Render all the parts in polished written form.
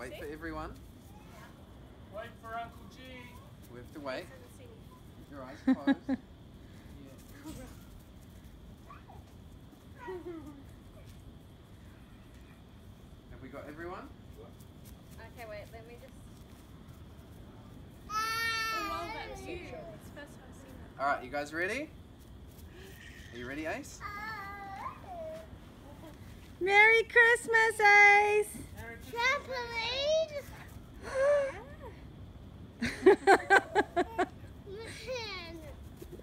Wait for everyone. Wait for Uncle G. We have to wait. Keep your eyes closed. Yeah. Have we got everyone? Okay, wait, let me just... Oh, wow, that's you. It's the first time I've seen that. Alright, you guys ready? Are you ready, Ace? Merry Christmas, Ace! Trampoline!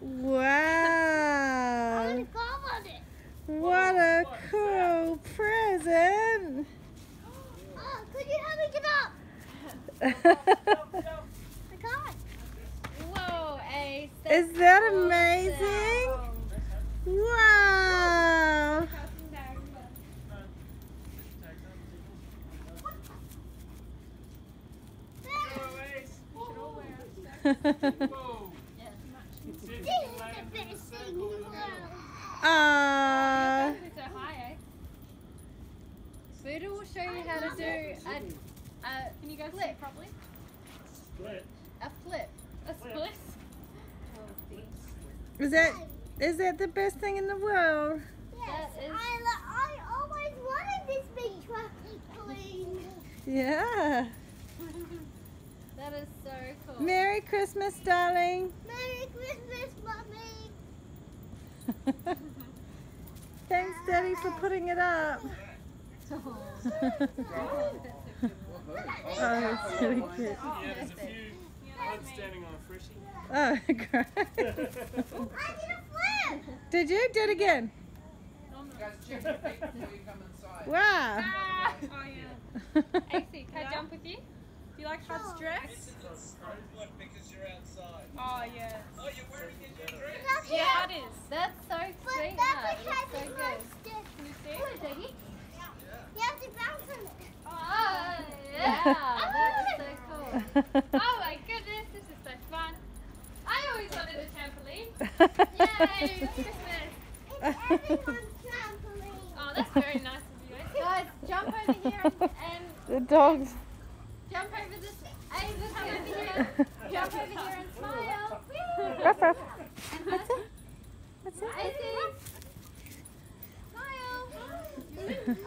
Wow! I want to go on it. What a cool present! Oh, could you help me get up? I can't. Whoa, Ace. Is that amazing? Wow! Whoa. This is the best thing in the world. Aww. So high, eh? Buddha will show you how to do a Can you guys see flip. properly? Split. A flip. A split. Is that the best thing in the world? Yes, That is- I always wanted this big trampoline. Yeah. That is so cool. Merry Christmas, darling. Merry Christmas, Mummy. Thanks, Daddy, for putting it up. Woohoo. Oh, that's really good. Yeah, there's a few ones standing on a freshie. Oh, great. I did a flip. Did you? Do it again. Guys, check your feet before you come inside. Wow. Ah! Oh, yeah. AC, can I jump with you? Do you like hot dress? Because you're outside. Oh, yeah. Oh, you're wearing a new dress? Yeah, it is. That's so But sweet. that's That's because so it good. wants to. Can you see? What is it? You have to bounce on it. Oh, yeah. That is so cool. Oh my goodness, this is so fun. I always wanted a trampoline. Yay, Christmas. It's everyone's trampoline. Oh, that's very nice of you. Guys, jump over here and The dogs. jump over this. Hey, look over here. Jump over here and smile. Whee! Ruff, ruff. And That's it. That's it. Izzy. Smile.